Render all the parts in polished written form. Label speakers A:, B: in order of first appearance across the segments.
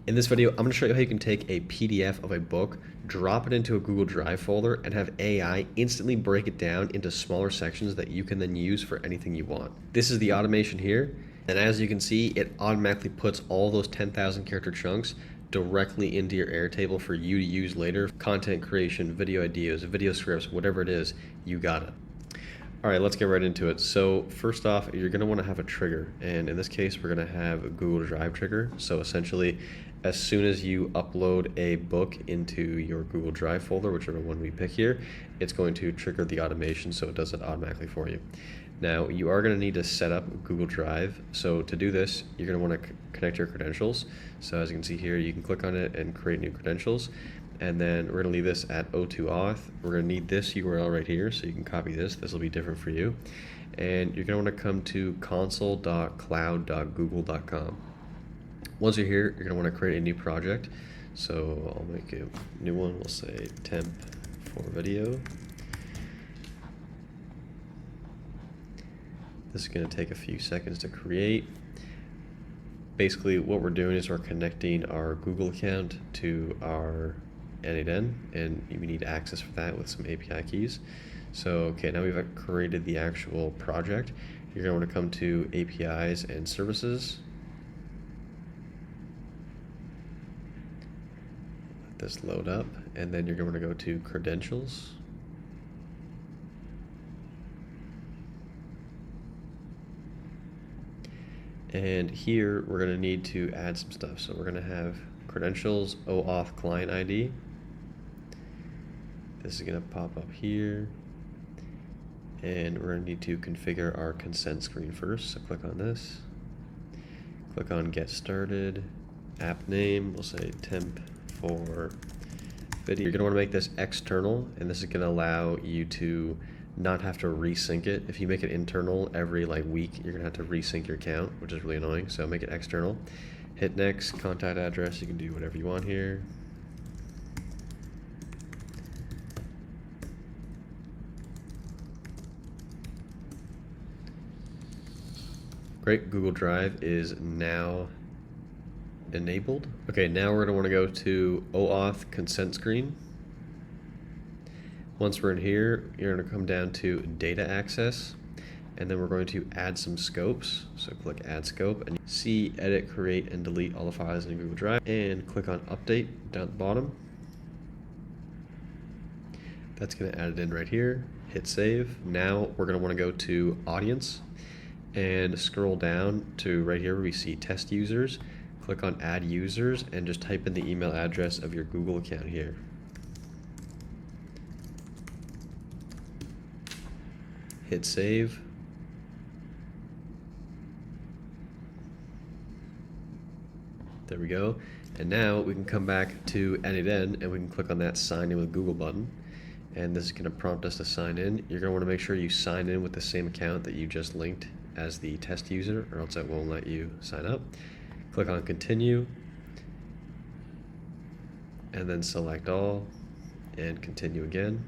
A: In this video, I'm going to show you how you can take a PDF of a book, drop it into a Google Drive folder, and have AI instantly break it down into smaller sections that you can then use for anything you want. This is the automation here, and as you can see, it automatically puts all those 10,000 character chunks directly into your Airtable for you to use later. Content creation, video ideas, video scripts, whatever it is, you got it. All right, let's get right into it. So first off, you're gonna wanna have a trigger. And in this case, we're gonna have a Google Drive trigger. So essentially, as soon as you upload a book into your Google Drive folder, whichever one we pick here, it's going to trigger the automation so it does it automatically for you. Now, you are gonna need to set up Google Drive. So to do this, you're gonna wanna connect your credentials. So as you can see here, you can click on it and create new credentials. And then we're gonna leave this at O2auth. We're gonna need this URL right here, so you can copy this. This will be different for you. And you're gonna wanna come to console.cloud.google.com. Once you're here, you're gonna wanna create a new project. So I'll make a new one, we'll say temp for video. This is gonna take a few seconds to create. Basically, what we're doing is we're connecting our Google account to our N8N, and we need access for that with some API keys. So, okay, now we've created the actual project. You're going to want to come to APIs and services. Let this load up, and then you're going to go to credentials. And here we're going to need to add some stuff. So we're going to have credentials, OAuth client ID. This is going to pop up here. And we're going to need to configure our consent screen first. So click on this. Click on get started. App name, we'll say temp for video. You're going to want to make this external, and this is going to allow you to not have to resync it. If you make it internal every week, you're gonna have to resync your account, which is really annoying. So make it external. Hit next, contact address, you can do whatever you want here. Great, Google Drive is now enabled. Okay, now we're gonna wanna go to OAuth consent screen. Once we're in here, you're going to come down to data access, and then we're going to add some scopes. So click add scope, and see, edit, create, and delete all the files in Google Drive, and click on update down at the bottom. That's going to add it in right here. Hit save. Now we're going to want to go to audience and scroll down to right here where we see test users. Click on add users and just type in the email address of your Google account here. Hit save. There we go. And now we can come back to N8N and we can click on that sign in with Google button. And this is going to prompt us to sign in. You're going to want to make sure you sign in with the same account that you just linked as the test user, or else it won't let you sign up. Click on continue. And then select all and continue again.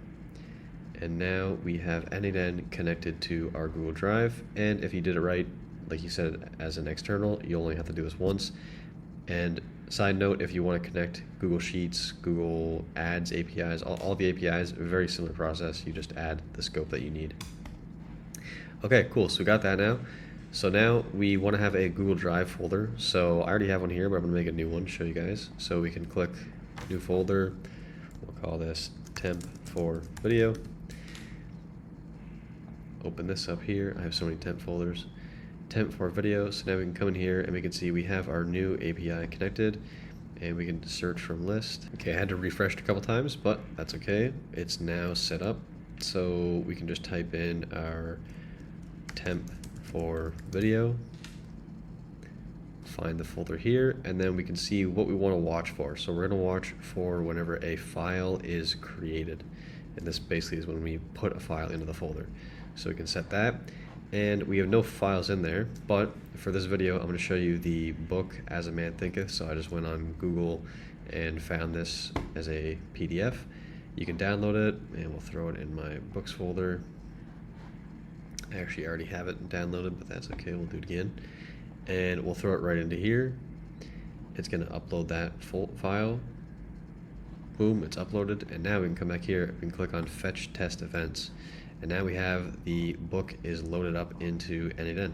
A: And now we have N8N connected to our Google Drive. And if you did it right, like you said, as an external, you only have to do this once. And side note, if you want to connect Google Sheets, Google Ads APIs, all the APIs, very similar process. You just add the scope that you need. Okay, cool. So we got that now. So now we want to have a Google Drive folder. So I already have one here, but I'm going to make a new one to show you guys. So we can click new folder. We'll call this temp for video. Open this up here. I have so many temp folders. Temp for video. So now we can come in here and we can see we have our new API connected, and we can search from list. Okay, I had to refresh it a couple times, but that's okay. It's now set up. So we can just type in our temp for video, find the folder here, and then we can see what we want to watch for. So we're going to watch for whenever a file is created. And this basically is when we put a file into the folder. So we can set that, and we have no files in there, but for this video I'm going to show you the book As a Man Thinketh. So I just went on Google and found this as a PDF. You can download it, and we'll throw it in my books folder. I actually already have it downloaded, but that's okay, we'll do it again. And we'll throw it right into here. it's going to upload that full file. Boom, it's uploaded, and now we can come back here, we can click on Fetch Test Events, and now we have the book is loaded up into N8N.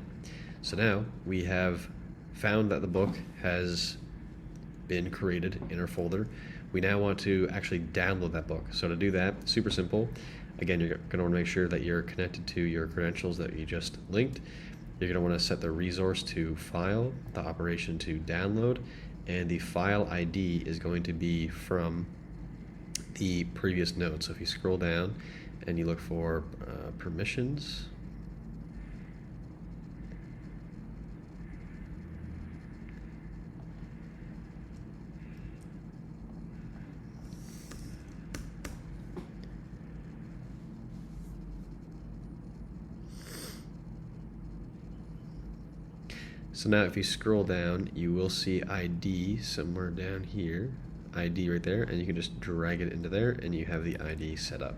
A: So now we have found that the book has been created in our folder. We now want to actually download that book. So to do that, super simple. Again, you're going to want to make sure that you're connected to your credentials that you just linked. You're going to want to set the resource to file, the operation to download, and the file ID is going to be from the previous node. So if you scroll down and you look for permissions, so now if you scroll down, you will see ID somewhere down here, ID right there, and you can just drag it into there and you have the ID set up.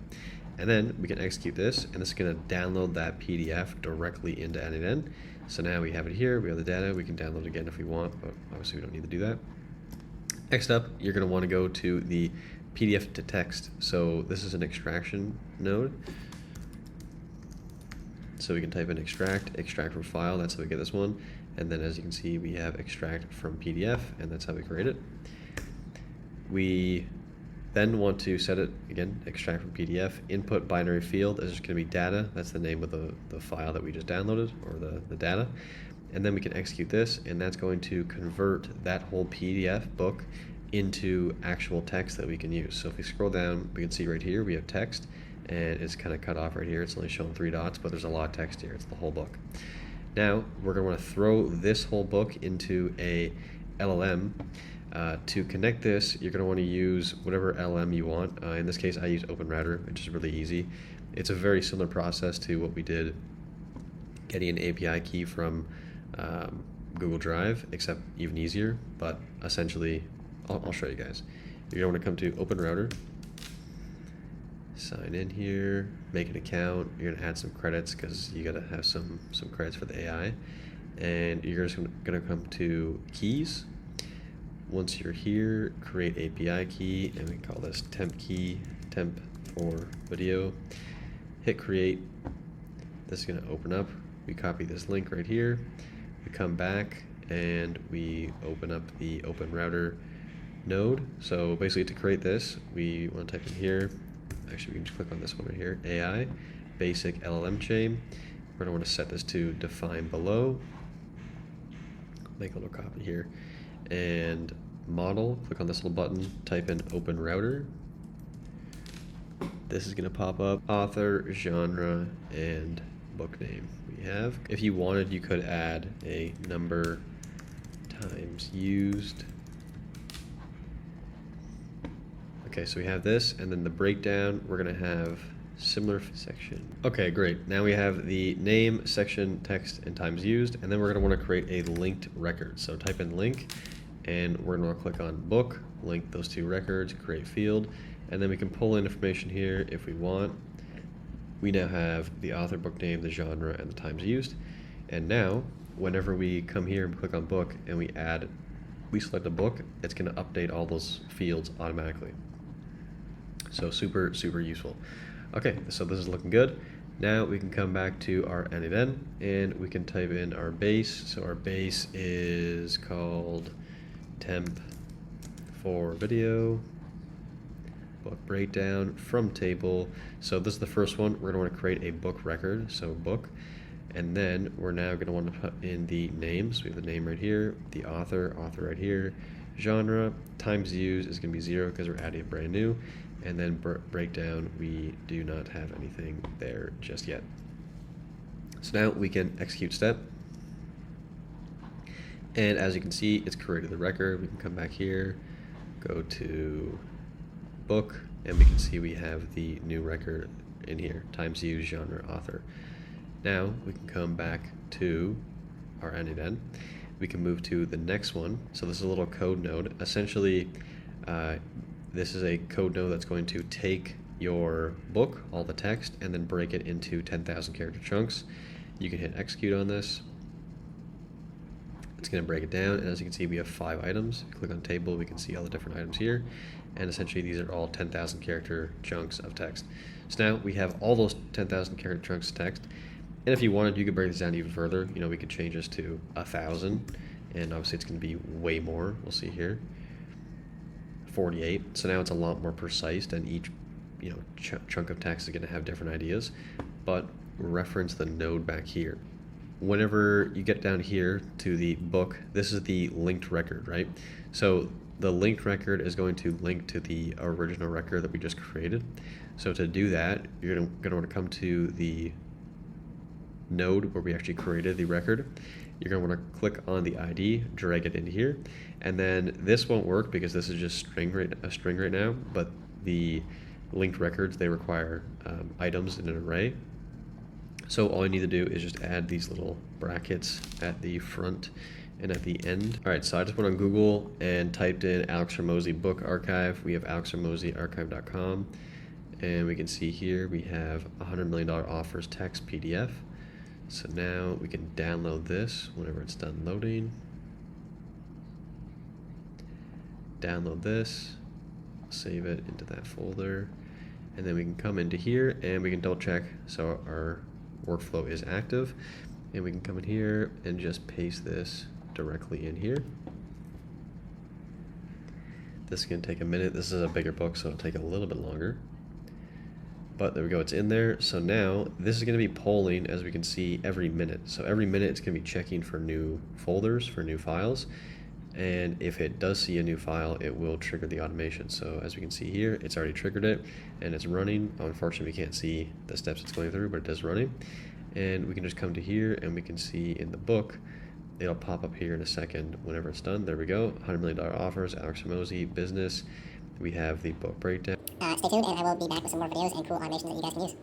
A: And then we can execute this, and this is going to download that PDF directly into N8N. So now we have it here, we have the data, we can download it again if we want, but obviously we don't need to do that. Next up, you're going to want to go to the PDF to text. So this is an extraction node. So we can type in extract from file, that's how we get this one. And then as you can see, we have extract from PDF, and that's how we create it. We then want to set it, again, extract from PDF. Input binary field is just going to be data. That's the name of the file that we just downloaded, or the data. And then we can execute this, and that's going to convert that whole PDF book into actual text that we can use. So if we scroll down, we can see right here, we have text, and it's kind of cut off right here. It's only showing 3 dots, but there's a lot of text here. It's the whole book. Now, we're going to want to throw this whole book into a LLM. To connect this, you're going to want to use whatever LLM you want. In this case, I use OpenRouter, which is really easy. It's a very similar process to what we did getting an API key from Google Drive, except even easier. But essentially, I'll show you guys. You're going to want to come to OpenRouter, sign in here, make an account. You're going to add some credits because you got to have some credits for the AI. And you're just going to come to keys. Once you're here, create API key, and we call this temp key, temp for video. Hit create. This is going to open up. We copy this link right here. We come back and we open up the OpenRouter node. So basically, to create this, we want to type in here. Actually, we can just click on this one right here. AI, basic LLM chain. We're going to want to set this to define below. Make a little copy here. And model, click on this little button, type in OpenRouter. This is going to pop up author, genre, and book name we have. If you wanted, you could add a number times used. Okay, so we have this, and then the breakdown, we're going to have similar section. Okay, great. Now we have the name, section, text, and times used, and then we're going to want to create a linked record. So type in link, and we're going to click on book, link those 2 records, create field, and then we can pull in information here if we want. We now have the author, book name, the genre, and the times used. And now, whenever we come here and click on book and we select a book, it's going to update all those fields automatically. So super, super useful. Okay, so this is looking good. Now we can come back to our N8N and we can type in our base. So our base is called temp for video, book breakdown from table. So this is the first one. We're going to want to create a book record, so book. And then we're now going to want to put in the names. We have the name right here, the author right here, genre, times used is going to be 0 because we're adding a brand new. And then breakdown, we do not have anything there just yet. So now we can execute step. And as you can see, it's created the record. We can come back here, go to book, and we can see we have the new record in here, times used, genre, author. Now we can come back to our N8N. We can move to the next one. So this is a little code node. Essentially, this is a code node that's going to take your book, all the text, and then break it into 10,000 character chunks. You can hit execute on this. It's going to break it down, and as you can see, we have 5 items. Click on table, we can see all the different items here, and essentially these are all 10,000 character chunks of text. So now we have all those 10,000 character chunks of text, and if you wanted, you could break this down even further. You know, we could change this to 1,000, and obviously it's going to be way more. We'll see here, 48. So now it's a lot more precise, and each chunk of text is going to have different ideas. But reference the node back here. Whenever you get down here to the book, this is the linked record, right? So the linked record is going to link to the original record that we just created. So to do that, you're going to want to come to the node where we actually created the record. You're going to want to click on the ID, drag it in here, and then this won't work because this is just a string right now, but the linked records, they require items in an array. So all you need to do is just add these little brackets at the front and at the end. All right, so I just went on Google and typed in Alex Hormozi book archive. We have alexhormoziarchive.com, and we can see here we have $100 million offers text PDF. So now we can download this whenever it's done loading. Download this, save it into that folder, and then we can come into here and we can double check so our workflow is active, and we can come in here and just paste this directly in here. This is going to take a minute. This is a bigger book, so it'll take a little bit longer. But there we go, it's in there. So now this is going to be polling, as we can see, every minute. So every minute it's going to be checking for new folders, for new files. And if it does see a new file, it will trigger the automation. So as we can see here, it's already triggered it and it's running. Unfortunately, we can't see the steps it's going through, but it is running. And we can just come to here and we can see in the book, it'll pop up here in a second whenever it's done. There we go, $100 million offers, Alex Hormozi, business. We have the book breakdown.
B: Stay tuned, and I will be back with some more videos and cool automations that you guys can use.